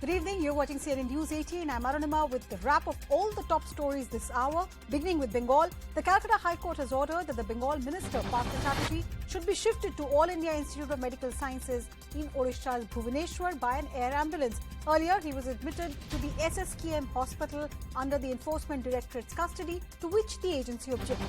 Good evening, you're watching CNN News 18. I'm Arunima with the wrap of all the top stories this hour. Beginning with Bengal, the Calcutta High Court has ordered that the Bengal Minister, Partha Chatterjee, should be shifted to All India Institute of Medical Sciences in Odisha's Bhubaneswar by an air ambulance. Earlier, he was admitted to the SSKM hospital under the Enforcement Directorate's custody, to which the agency objected.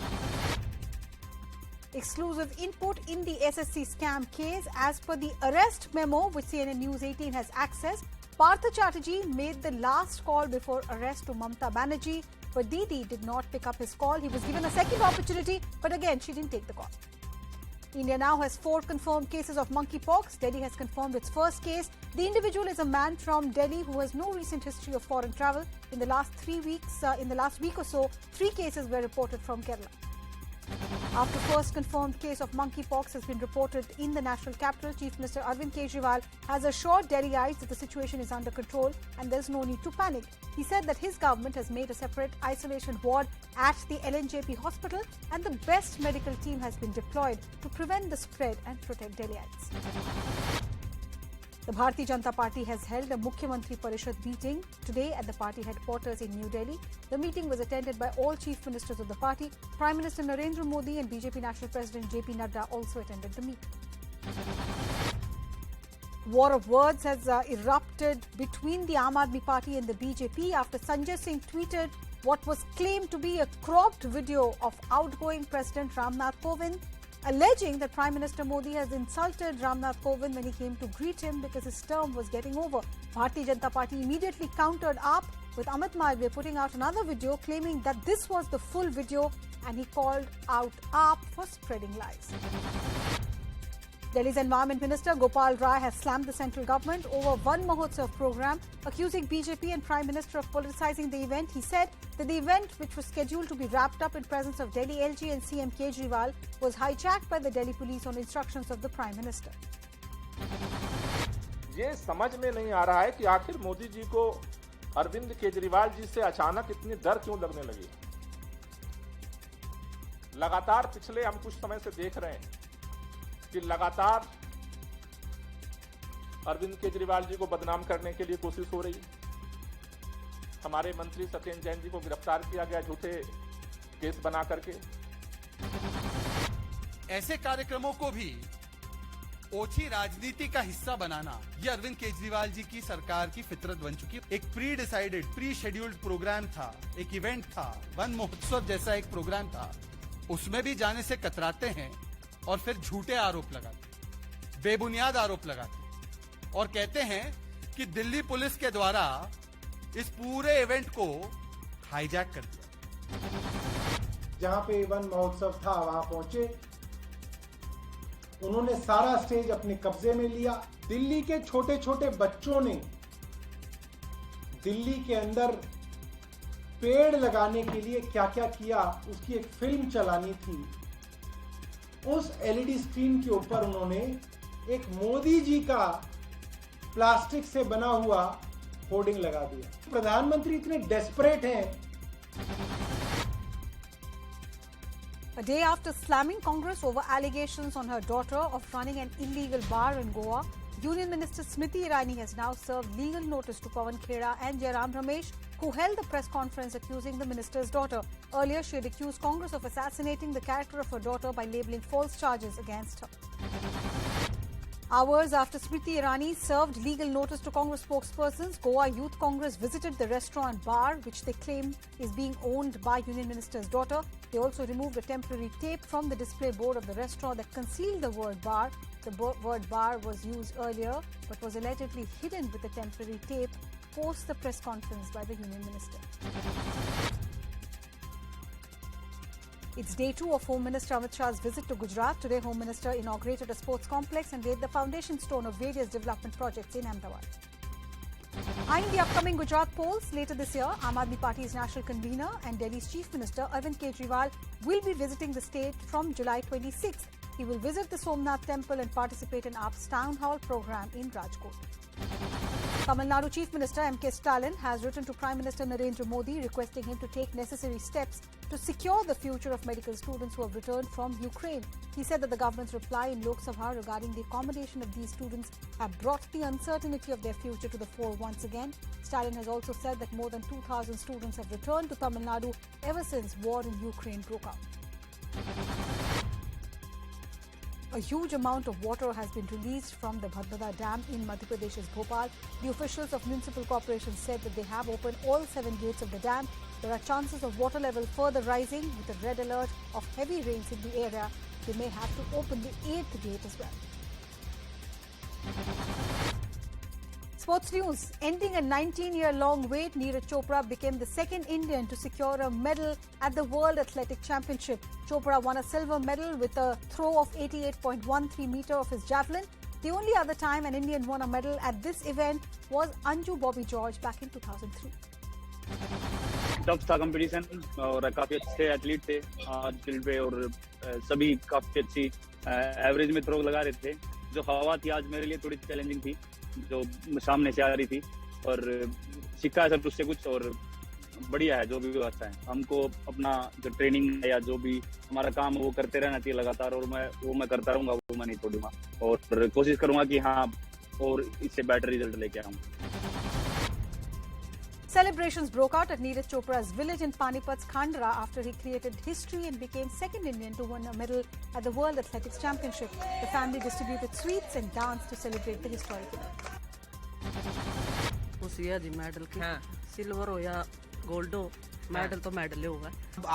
Exclusive input in the SSC scam case. As per the arrest memo which CNN News 18 has accessed, Partha Chatterjee made the last call before arrest to Mamata Banerjee, but Didi did not pick up his call. He was given a second opportunity, but again she didn't take the call. India now has 4 confirmed cases of monkeypox. Delhi has confirmed its first case. The individual is a man from Delhi who has no recent history of foreign travel. In the last week or so, 3 cases were reported from Kerala. After first confirmed case of monkeypox has been reported in the national capital, Chief Minister Arvind Kejriwal has assured Delhiites that the situation is under control and there's no need to panic. He said that his government has made a separate isolation ward at the LNJP hospital and the best medical team has been deployed to prevent the spread and protect Delhiites. The Bharatiya Janata Party has held a Mukhyamantri Parishad meeting today at the party headquarters in New Delhi. The meeting was attended by all chief ministers of the party. Prime Minister Narendra Modi and BJP National President JP Nadda also attended the meeting. War of words has erupted between the Aam Aadmi Party and the BJP after Sanjay Singh tweeted what was claimed to be a cropped video of outgoing President Ramnath Kovind, alleging that Prime Minister Modi has insulted Ramnath Kovind when he came to greet him because his term was getting over. Bharatiya Janata Party immediately countered up, with Amit Malviya putting out another video claiming that this was the full video, and he called out AAP for spreading lies. Delhi's Environment Minister Gopal Rai has slammed the central government over Van Mahotsav program, accusing BJP and Prime Minister of politicizing the event. He said that the event, which was scheduled to be wrapped up in presence of Delhi LG and CM Kejriwal, was hijacked by the Delhi police on instructions of the Prime Minister. ये समझ में नहीं आ रहा है कि आखिर मोदी जी को अरविंद केजरीवाल जी से अचानक इतनी डर क्यों लगने लगी। लगातार पिछले हम कुछ समय से देख रहे हैं कि लगातार अरविंद केजरीवाल जी को बदनाम करने के लिए कोशिश हो रही है। हमारे मंत्री सत्येंद्र जैन जी को गिरफ्तार किया गया झूठे केस बना करके। ऐसे कार्यक्रमों को भी ओछी राजनीति का हिस्सा बनाना, यह अरविंद केजरीवाल जी की सरकार की फितरत बन चुकी है। एक predecided, prescheduled programme था, एक इवेंट था, वन महोत्सव जैसा एक प्रोग्राम था, उसमें भी जाने से कतराते हैं और फिर झूठे आरोप लगाते, बेबुनियाद आरोप लगाते और कहते हैं कि दिल्ली पुलिस के द्वारा इस पूरे इवेंट को हाईजैक कर दिया। जहां पे वन महोत्सव था वहां पहुंचे, उन्होंने सारा स्टेज अपने कब्जे में लिया। दिल्ली के छोटे छोटे बच्चों ने दिल्ली के अंदर पेड़ लगाने के लिए क्या क्या किया, उसकी एक फिल्म चलानी थी। उस एलईडी स्क्रीन के ऊपर उन्होंने एक मोदी जी का प्लास्टिक से बना हुआ होर्डिंग लगा दिया। प्रधानमंत्री इतने डेस्परेट हैं। A day after slamming Congress over allegations on her daughter of running an illegal bar in Goa, Union Minister Smriti Irani has now served legal notice to Pawan Khera and Jairam Ramesh, who held a press conference accusing the minister's daughter. Earlier, she had accused Congress of assassinating the character of her daughter by labelling false charges against her. Hours after Smriti Irani served legal notice to Congress spokespersons, Goa Youth Congress visited the restaurant bar, which they claim is being owned by Union Minister's daughter. They also removed a temporary tape from the display board of the restaurant that concealed the word bar. The word bar was used earlier, but was allegedly hidden with the temporary tape post the press conference by the Union Minister. It's day 2 of Home Minister Amit Shah's visit to Gujarat. Today, Home Minister inaugurated a sports complex and laid the foundation stone of various development projects in Ahmedabad. Eyeing the upcoming Gujarat polls later this year, Aam Aadmi Party's national convener and Delhi's Chief Minister Arvind Kejriwal will be visiting the state from July 26th. He will visit the Somnath Temple and participate in AAP's Town Hall program in Rajkot. Tamil Nadu Chief Minister M.K. Stalin has written to Prime Minister Narendra Modi requesting him to take necessary steps to secure the future of medical students who have returned from Ukraine. He said that the government's reply in Lok Sabha regarding the accommodation of these students have brought the uncertainty of their future to the fore once again. Stalin has also said that more than 2,000 students have returned to Tamil Nadu ever since war in Ukraine broke out. A huge amount of water has been released from the Bhadbada Dam in Madhya Pradesh's Bhopal. The officials of municipal corporation said that they have opened all 7 gates of the dam. There are chances of water level further rising. With a red alert of heavy rains in the area, they may have to open the 8th gate as well. Sports news. Ending a 19-year-long wait, Neeraj Chopra became the second Indian to secure a medal at the World Athletic Championship. Chopra won a silver medal with a throw of 88.13 meter of his javelin. The only other time an Indian won a medal at this event was Anju Bobby George back in 2003. Tough था competition और काफी अच्छे athlete थे आज field पे और सभी काफी अच्छी एवरेज में थ्रो लगा रहे थे। जो हवा थी आज मेरे लिए थोड़ी चैलेंजिंग थी, जो सामने से आ रही थी, और सीखा है सब उससे कुछ और बढ़िया है। जो भी अच्छा है, हमको अपना जो ट्रेनिंग है या जो भी हमारा काम है वो करते रहना चाहिए लगातार, और मैं करता रहूंगा, वो मैं नहीं छोड़ूंगा और कोशिश करूंगा कि हाँ और इससे बेटर रिजल्ट लेके आऊँ। Celebrations broke out at Neeraj Chopra's village in Panipat's Khandra after he created history and became second Indian to win a medal at the World Athletics Championship. The family distributed sweets and danced to celebrate the historic event. खुशी है जी medal की। Silver हो या gold हो, medal तो medal ही होगा।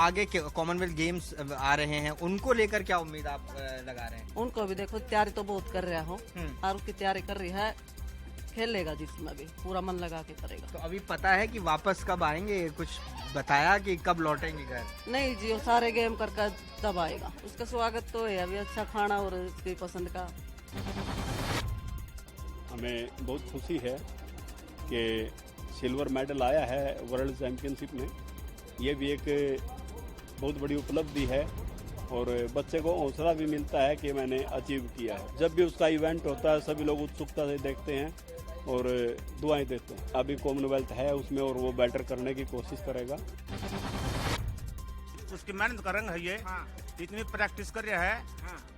आगे Commonwealth games आ रहे हैं, उनको लेकर क्या उम्मीद आप लगा रहे हैं? उनको भी देखो तैयारी तो बहुत कर रहा हो और उसकी तैयारी कर रही है, खेलेगा जिसमें भी पूरा मन लगा के करेगा। तो अभी पता है कि वापस कब आएंगे? कुछ बताया कि कब लौटेंगे घर? नहीं जी, वो सारे गेम करके तब आएगा। उसका स्वागत तो है अभी, अच्छा खाना और उसकी पसंद का। हमें बहुत खुशी है कि सिल्वर मेडल आया है वर्ल्ड चैंपियनशिप में। ये भी एक बहुत बड़ी उपलब्धि है और बच्चे को हौसला भी मिलता है कि मैंने अचीव किया है। जब भी उसका इवेंट होता है सभी लोग उत्सुकता से देखते हैं और दुआएं देते हैं। अभी कॉमनवेल्थ है उसमें और वो बेटर करने की कोशिश करेगा। उसकी मेहनत का रंग है ये। इतनी प्रैक्टिस कर रहा है,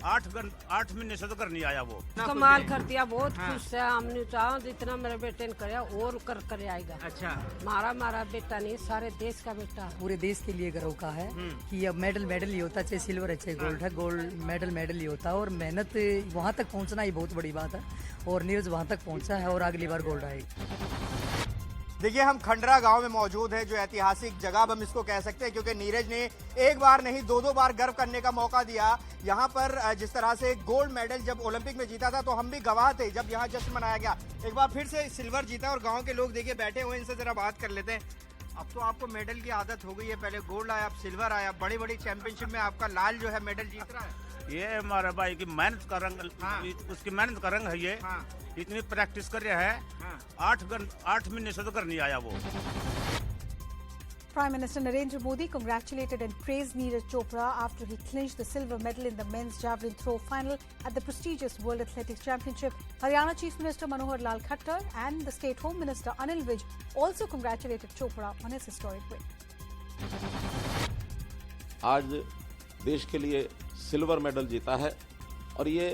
8 महीने से तो कर नहीं आया वो। कमाल कर दिया, बहुत खुश है। हमने चाहा जितना मेरे बेटे ने कराया और कर आएगा। अच्छा, हमारा बेटा नहीं, सारे देश का बेटा। पूरे देश के लिए गर्व का है कि अब मेडल ही होता, चाहे सिल्वर है चाहे गोल्ड है, गोल्ड मेडल ही होता है। और मेहनत वहाँ तक पहुँचना ही बहुत बड़ी बात है और नीरज वहाँ तक पहुँचा है और अगली बार गोल्ड आएगी। देखिए हम खंडरा गांव में मौजूद हैं, जो ऐतिहासिक जगह हम इसको कह सकते हैं, क्योंकि नीरज ने एक बार नहीं 2 बार गर्व करने का मौका दिया। यहां पर जिस तरह से गोल्ड मेडल जब ओलंपिक में जीता था तो हम भी गवाह थे जब यहां जश्न मनाया गया। एक बार फिर से सिल्वर जीता और गांव के लोग देखिए बैठे हुए, इनसे जरा बात कर लेते हैं। अब तो आपको मेडल की आदत हो गई है, पहले गोल्ड आया, अब सिल्वर आया, बड़ी बड़ी चैंपियनशिप में आपका लाल जो है मेडल जीत रहा है। ये हमारा भाई की मेहनत का रंग, उसकी मेहनत का रंग है ये। इतनी प्रैक्टिस कर रहा है, 8 महीने से तो कर नहीं आया वो। Prime Minister Narendra Modi congratulated and praised Neeraj Chopra after he clinched the silver medal in the men's javelin throw final at the prestigious World Athletics Championship. Haryana Chief Minister Manohar Lal Khattar and the State Home Minister Anil Vij also congratulated Chopra on his historic win. आज देश के लिए silver medal जीता है और ये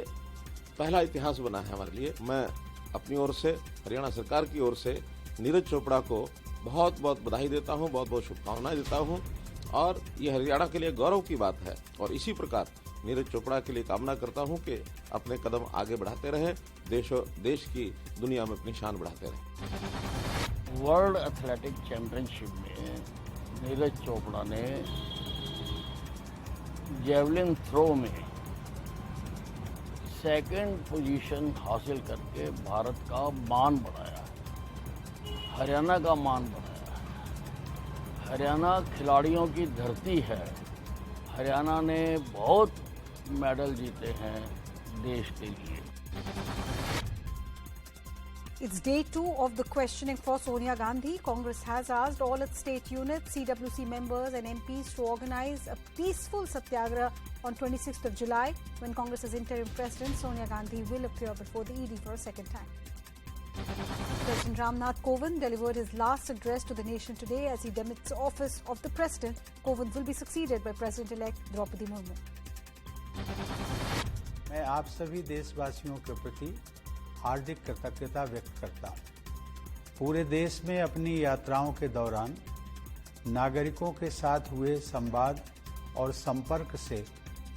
पहला इतिहास बना है हमारे लिए। मैं अपनी ओर से, हरियाणा सरकार की ओर से नीरज चोपड़ा को बहुत बहुत बधाई देता हूं, बहुत बहुत शुभकामनाएं देता हूं और ये हरियाणा के लिए गौरव की बात है। और इसी प्रकार नीरज चोपड़ा के लिए कामना करता हूं कि अपने कदम आगे बढ़ाते रहें, देश की दुनिया में अपनी शान बढ़ाते रहें। वर्ल्ड एथलेटिक चैंपियनशिप में नीरज चोपड़ा ने जेवलिन थ्रो में 2nd पोजीशन हासिल करके भारत का मान बढ़ाया, हरियाणा का मान बढ़ाया। हरियाणा खिलाड़ियों की धरती है। हरियाणा ने बहुत मेडल जीते हैं देश के लिए। It's day 2 of the questioning for Sonia Gandhi. Congress has asked all its state units, CWC members and MPs to organize a peaceful satyagrah on 26th of July when Congress's interim president Sonia Gandhi will appear before the ED for a second time. President Ramnath Kovind delivered his last address to the nation today as he demits office of the president. Kovind will be succeeded by President-elect Draupadi Murmu. मैं आप सभी देशवासियों के प्रति हार्दिक कृतज्ञता व्यक्त करता हूं। पूरे देश में अपनी यात्राओं के दौरान नागरिकों के साथ हुए संवाद और संपर्क से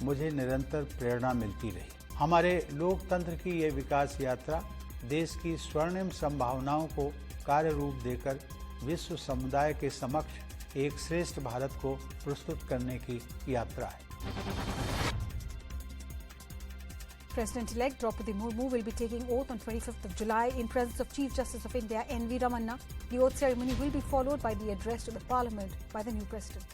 मुझे निरंतर प्रेरणा मिलती रही। हमारे लोकतंत्र की ये विकास यात्रा देश की स्वर्णिम संभावनाओं को कार्य रूप देकर विश्व समुदाय के समक्ष एक श्रेष्ठ भारत को प्रस्तुत करने की यात्रा है। President-elect Draupadi Murmu will be taking oath on 25th of July in presence of Chief Justice of India N.V. Ramanna. The oath ceremony will be followed by the address to the Parliament by the new president.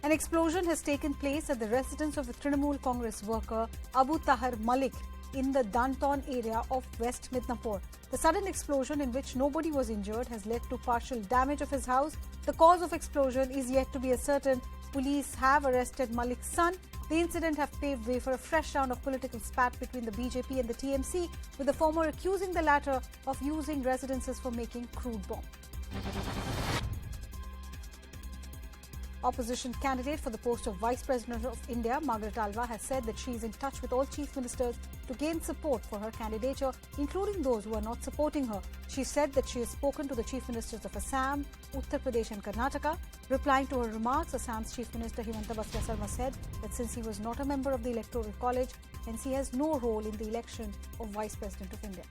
An explosion has taken place at the residence of a Trinamool Congress worker Abu Tahir Malik in the Danton area of West Midnapore. The sudden explosion, in which nobody was injured, has led to partial damage of his house. The cause of explosion is yet to be ascertained. Police have arrested Malik's son. The incident have paved way for a fresh round of political spat between the BJP and the TMC, with the former accusing the latter of using residences for making crude bomb. Opposition candidate for the post of Vice President of India, Margaret Alva, has said that she is in touch with all chief ministers to gain support for her candidature, including those who are not supporting her. She said that she has spoken to the chief ministers of Assam, Uttar Pradesh and Karnataka. Replying to her remarks, Assam's Chief Minister Himanta Baswa Sarma said that since he was not a member of the Electoral College, hence he has no role in the election of Vice President of India.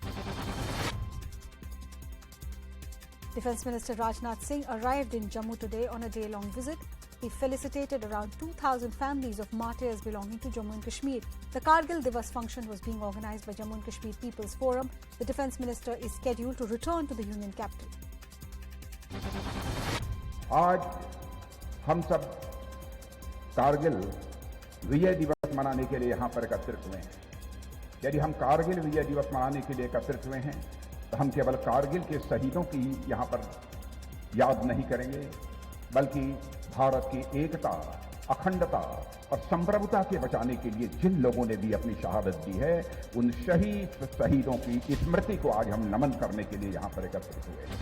Defence Minister Rajnath Singh arrived in Jammu today on a day-long visit. He felicitated around 2,000 families of martyrs belonging to Jammu and Kashmir. The Kargil Divas function was being organised by Jammu and Kashmir People's Forum. The Defence Minister is scheduled to return to the Union capital. आज हम सब कारगिल विजय दिवस मनाने के लिए यहाँ पर एकत्रित हुए हैं। यदि हम कारगिल विजय दिवस मनाने के लिए एकत्रित हुए हैं तो हम केवल कारगिल के शहीदों की यहाँ पर याद नहीं करेंगे, बल्कि भारत की एकता, अखंडता और संप्रभुता के बचाने के लिए जिन लोगों ने भी अपनी शहादत दी है, उन शहीदों की स्मृति को आज हम नमन करने के लिए यहाँ पर एकत्रित हुए हैं।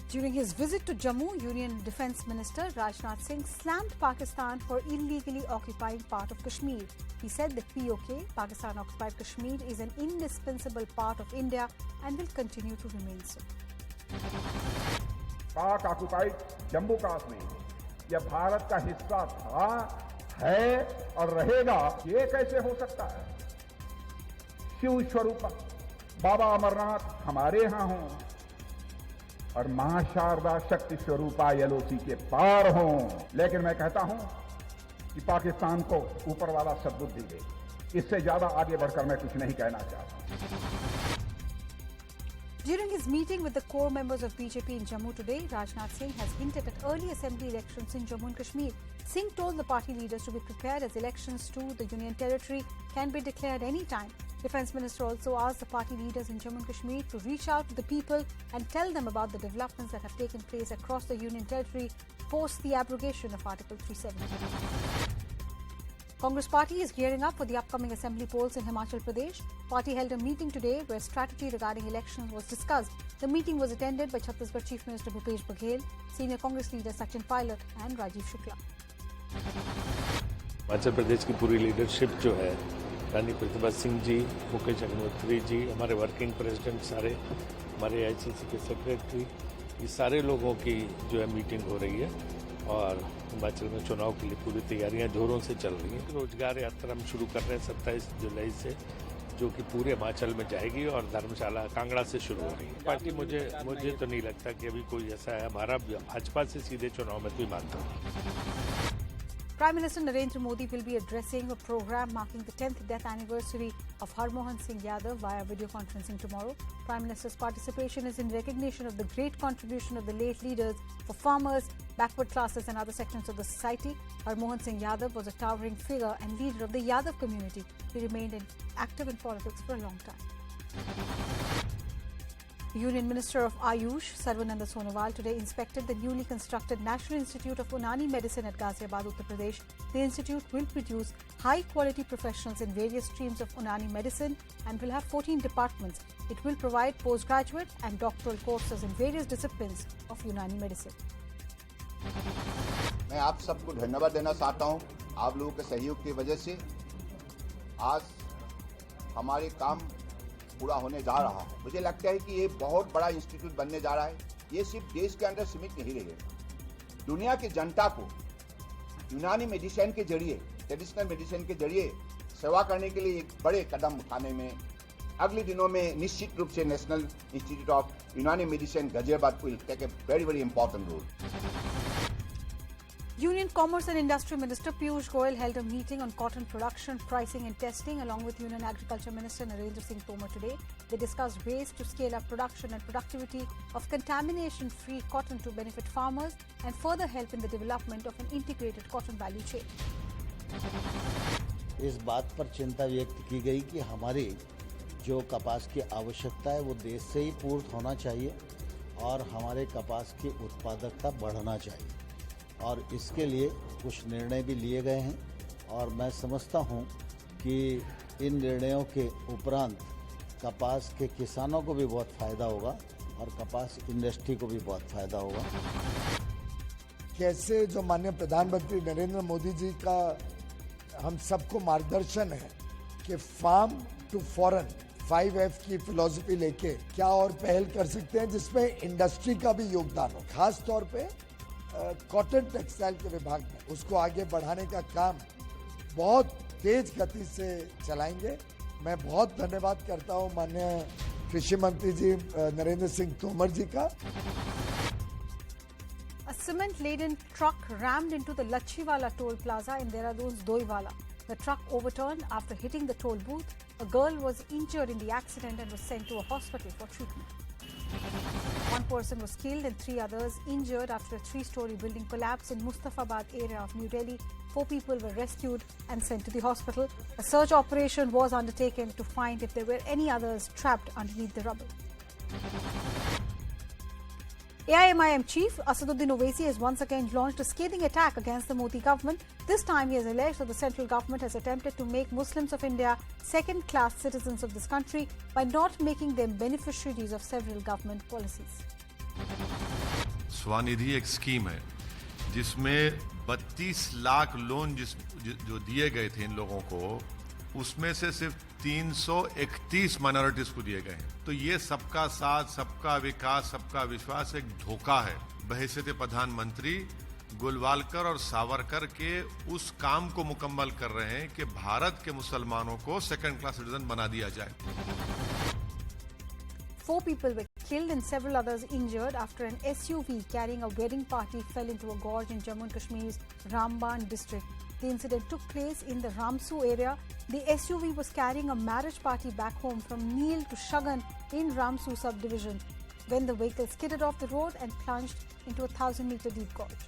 During his visit to Jammu, Union Defence Minister Rajnath Singh slammed Pakistan for illegally occupying part of Kashmir. He said that POK, Pakistan occupied Kashmir, is an indispensable part of India and will continue to remain so. पाक occupied Jammu Kashmir यह भारत का हिस्सा था, है और रहेगा। ये कैसे हो सकता है? शिव स्वरूप बाबा अमरनाथ हमारे यहाँ हों और मां शारदा शक्ति स्वरूपा एलओसी के पार हों, लेकिन मैं कहता हूं कि पाकिस्तान को ऊपर वाला सद्बुद्धि दे। इससे ज्यादा आगे बढ़कर मैं कुछ नहीं कहना चाहता। During his meeting with the core members of BJP in Jammu today, Rajnath Singh has hinted at early assembly elections in Jammu and Kashmir. Singh told the party leaders to be prepared as elections to the Union Territory can be declared any time. Defence Minister also asked the party leaders in Jammu and Kashmir to reach out to the people and tell them about the developments that have taken place across the Union Territory post the abrogation of Article 370. Congress party is gearing up for the upcoming assembly polls in Himachal Pradesh. Party held a meeting today where strategy regarding elections was discussed. The meeting was attended by Chhattisgarh Chief Minister Bhupesh Baghel, senior Congress leader Sachin Pilot and Rajiv Shukla. Himachal Pradesh की पूरी leadership जो है, रानी प्रतिभा सिंह जी, मुकेश अग्निहोत्री जी, हमारे working president सारे, हमारे ICC के secretary, ये सारे लोगों की जो है मीटिंग हो रही है और हिमाचल में चुनाव के लिए पूरी तैयारियां जोरों से चल रही हैं। रोजगार यात्रा हम शुरू कर रहे हैं 27 जुलाई से, जो कि पूरे हिमाचल में जाएगी और धर्मशाला कांगड़ा से शुरू हो रही है। पार्टी मुझे तो नहीं लगता कि अभी कोई ऐसा है। हमारा भाजपा से सीधे चुनाव में कोई मानता नहीं। Prime Minister Narendra Modi will be addressing a program marking the 10th death anniversary of Harmohan Singh Yadav via video conferencing tomorrow. Prime Minister's participation is in recognition of the great contribution of the late leaders for farmers, backward classes and other sections of the society. Harmohan Singh Yadav was a towering figure and leader of the Yadav community. He remained active in politics for a long time. Union Minister of Ayush, Sarvananda Sonowal, today inspected the newly constructed National Institute of Unani Medicine at Ghaziabad, Uttar Pradesh. The institute will produce high-quality professionals in various streams of Unani medicine and will have 14 departments. It will provide postgraduate and doctoral courses in various disciplines of Unani medicine. मैं आप सबको धन्यवाद देना चाहता हूं। आप लोगों के सहयोग की वजह से आज हमारे काम पूरा होने जा रहा है। मुझे लगता है कि ये बहुत बड़ा इंस्टीट्यूट बनने जा रहा है। ये सिर्फ देश के अंदर सीमित नहीं रहेगा। दुनिया की जनता को यूनानी मेडिसिन के जरिए, ट्रेडिशनल मेडिसिन के जरिए सेवा करने के लिए एक बड़े कदम उठाने में अगले दिनों में निश्चित रूप से national institute of Unani medicine Ghaziabad will take a very important role. Union Commerce and Industry Minister Piyush Goyal held a meeting on cotton production, pricing and testing along with Union Agriculture Minister Narendra Singh Tomar today. They discussed ways to scale up production and productivity of contamination-free cotton to benefit farmers and further help in the development of an integrated cotton value chain. इस बात पर चिंता व्यक्त की गई कि हमारी जो कपास की आवश्यकता है वो देश से ही पूर्त होना चाहिए और हमारे कपास की उत्पादकता बढ़ना चाहिए और इसके लिए कुछ निर्णय भी लिए गए हैं और मैं समझता हूं कि इन निर्णयों के उपरांत कपास के किसानों को भी बहुत फ़ायदा होगा और कपास इंडस्ट्री को भी बहुत फ़ायदा होगा। कैसे जो माननीय प्रधानमंत्री नरेंद्र मोदी जी का हम सबको मार्गदर्शन है कि फार्म टू फॉरेन 5F की फिलॉसफी लेके क्या और पहल कर सकते हैं जिसमें इंडस्ट्री का भी योगदान हो, खास तौर पे कॉटन टेक्सटाइल के विभाग में उसको आगे बढ़ाने का काम बहुत तेज गति से चलाएंगे। मैं बहुत धन्यवाद करता हूं माननीय कृषि मंत्री जी नरेंद्र सिंह तोमर जी का। A cement-laden truck rammed into the Lachiwala toll plaza in Dehradun's Doiwala. The truck overturned after hitting the toll booth. A girl was injured in the accident and was sent to a hospital for treatment. One person was killed and 3 others injured after a 3-story building collapsed in Mustafabad area of New Delhi. 4 people were rescued and sent to the hospital. A search operation was undertaken to find if there were any others trapped underneath the rubble. AIMIM chief Asaduddin Owaisi has once again launched a scathing attack against the Modi government. This time he has alleged that the central government has attempted to make Muslims of India second-class citizens of this country by not making them beneficiaries of several government policies. Svanidhi एक scheme है जिसमें 32 lakh loan जो दिए गए थे इन लोगों को, उसमें से सिर्फ 331 माइनॉरिटीज को दिए गए हैं। तो ये सबका साथ, सबका विकास, सबका विश्वास एक धोखा है। बहैसियत प्रधानमंत्री गोलवालकर और सावरकर के उस काम को मुकम्मल कर रहे हैं कि भारत के मुसलमानों को सेकंड क्लास सिटीजन बना दिया जाए। 4 people were killed and several others injured after an SUV carrying a wedding party fell into a gorge in Jammu and Kashmir's Ramban district. The incident took place in the Ramsu area. The SUV was carrying a marriage party back home from Neel to Shagan in Ramsu subdivision when the vehicle skidded off the road and plunged into a 1,000-meter deep gorge.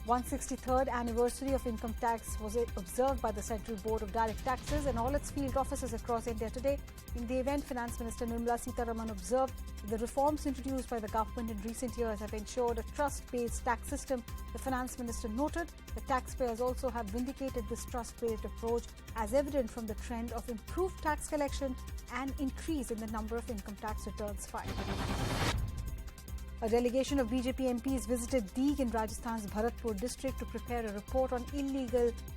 163rd anniversary of income tax was observed by the Central Board of Direct Taxes and all its field offices across India today. In the event, Finance Minister Nirmala Sitharaman observed that the reforms introduced by the government in recent years have ensured a trust-based tax system. The Finance Minister noted that taxpayers also have vindicated this trust-based approach as evident from the trend of improved tax collection and increase in the number of income tax returns filed. A delegation of BJP MPs visited Deeg in Rajasthan's Bharatpur district to prepare a report on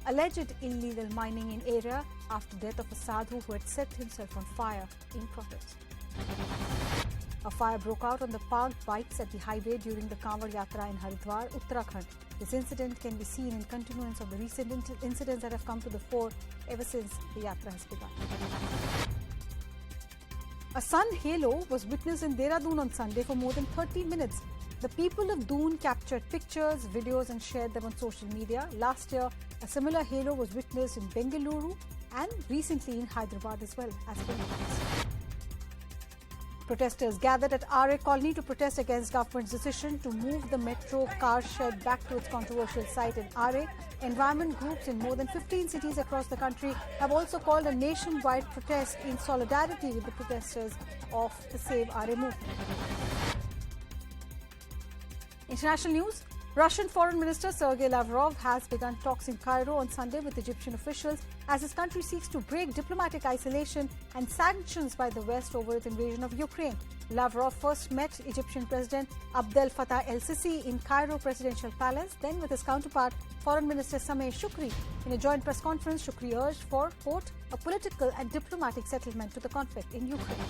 alleged illegal mining in area after death of a sadhu who had set himself on fire in protest. A fire broke out on the parked bikes at the highway during the Kanwar Yatra in Haridwar, Uttarakhand. This incident can be seen in continuance of the recent incidents that have come to the fore ever since the Yatra has begun. A sun halo was witnessed in Dehradun on Sunday for more than 30 minutes. The people of Doon captured pictures, videos and shared them on social media. Last year, a similar halo was witnessed in Bengaluru and recently in Hyderabad as well. Protesters gathered at RA Colony to protest against government's decision to move the metro car shed back to its controversial site in RA. Environment groups in more than 15 cities across the country have also called a nationwide protest in solidarity with the protesters of the Save RA movement. International news. Russian Foreign Minister Sergei Lavrov has begun talks in Cairo on Sunday with Egyptian officials as his country seeks to break diplomatic isolation and sanctions by the West over its invasion of Ukraine. Lavrov first met Egyptian President Abdel Fattah el-Sisi in Cairo Presidential Palace, then with his counterpart, Foreign Minister Sameh Shukri. In a joint press conference, Shukri urged for, quote, a political and diplomatic settlement to the conflict in Ukraine.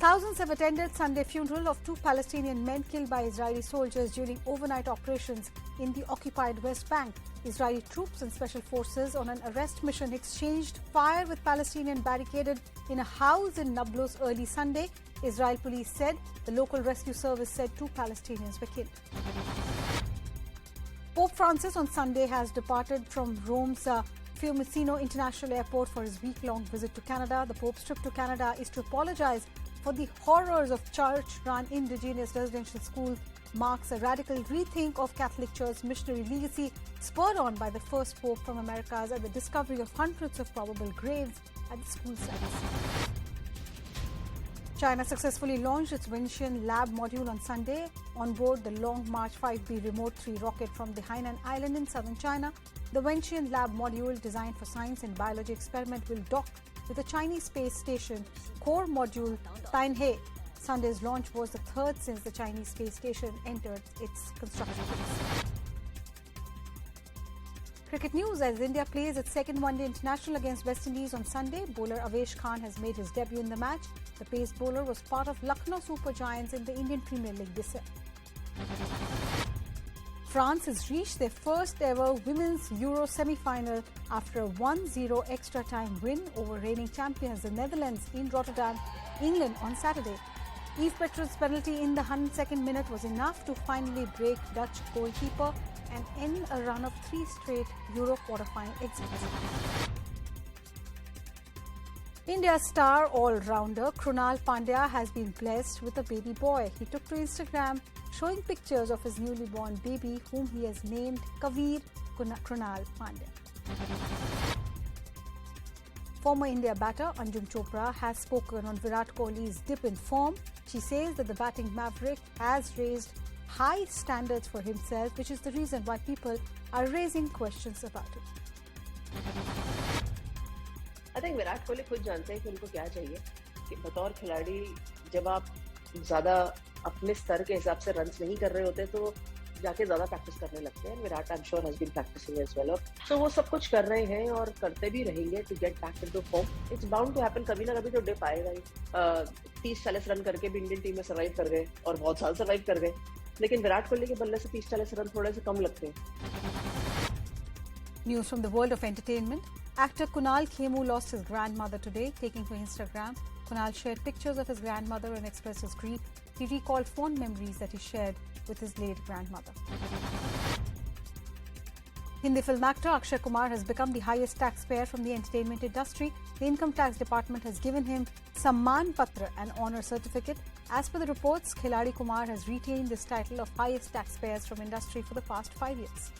Thousands have attended Sunday funeral of two Palestinian men killed by Israeli soldiers during overnight operations in the occupied West Bank. Israeli troops and special forces on an arrest mission exchanged fire with Palestinians barricaded in a house in Nablus early Sunday. Israel police said the local rescue service said two Palestinians were killed. Pope Francis on Sunday has departed from Rome's Fiumicino International Airport for his week-long visit to Canada. The Pope's trip to Canada is to apologize for the horrors of church-run indigenous residential schools, marks a radical rethink of Catholic Church's missionary legacy, spurred on by the first Pope from Americas and the discovery of hundreds of probable graves at the school sites. China successfully launched its Wenxian lab module on Sunday on board the Long March 5B Remote 3 rocket from the Hainan Island in southern China. The Wenxian lab module, designed for science and biology experiment, will dock with the Chinese space station core module Tianhe. Sunday's launch was the third since the Chinese space station entered its construction phase. Cricket news. As India plays its second one-day international against West Indies on Sunday, bowler Avesh Khan has made his debut in the match. The pace bowler was part of Lucknow Super Giants in the Indian Premier League this year. France has reached their first ever Women's Euro semi-final after a 1-0 extra time win over reigning champions the Netherlands in Rotterdam, England on Saturday. Yves Petrus's penalty in the 102nd minute was enough to finally break Dutch goalkeeper and end a run of 3 straight Euro quarter-final exits. India's star all-rounder Krunal Pandya has been blessed with a baby boy. He took to Instagram showing pictures of his newly born baby, whom he has named Kavir Krunal Pandya. Former India batter Anjum Chopra has spoken on Virat Kohli's dip in form. She says that the batting maverick has raised high standards for himself, which is the reason why people are raising questions about it. I think Virat Kohli खुद जानते हैं कि उनको क्या चाहिए कि बतौर खिलाड़ी जब आप ज़्यादा अपने स्तर के हिसाब से रन्स नहीं कर रहे होते तो जाके ज़्यादा प्रैक्टिस करने लगते हैं. Virat I am sure has been practising as well, और सो वो सब कुछ कर रहे हैं और करते भी रहेंगे to get back into form. It's bound to happen, कभी ना कभी तो डिप आएगा ही. 30-40 रन करके भी इंडियन टीम में सर्वाइव कर गए और बहुत साल सर्वाइव कर गए, लेकिन विराट कोहली के बल्ले से 30-40 रन थोड़े से कम लगते हैं. News from the world of entertainment. Actor Kunal Khemu lost his grandmother today. Taking to Instagram, Kunal shared pictures of his grandmother and expressed his grief. He recalled fond memories that he shared with his late grandmother. Hindi film actor Akshay Kumar has become the highest taxpayer from the entertainment industry. The income tax department has given him Samman Patra, an honor certificate. As per the reports, Khiladi Kumar has retained this title of highest taxpayers from industry for the past 5 years.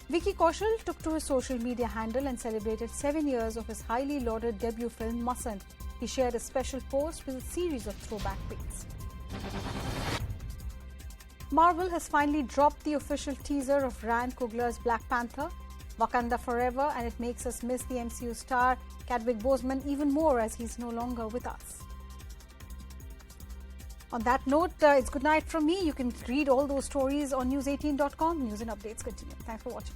Vicky Kaushal took to his social media handle and celebrated 7 years of his highly lauded debut film Masand. He shared a special post with a series of throwback pics. Marvel has finally dropped the official teaser of Ryan Coogler's Black Panther, Wakanda Forever, and it makes us miss the MCU star Chadwick Boseman even more as he's no longer with us. On that note, it's good night from me. You can read all those stories on news18.com. News and updates continue. Thanks for watching.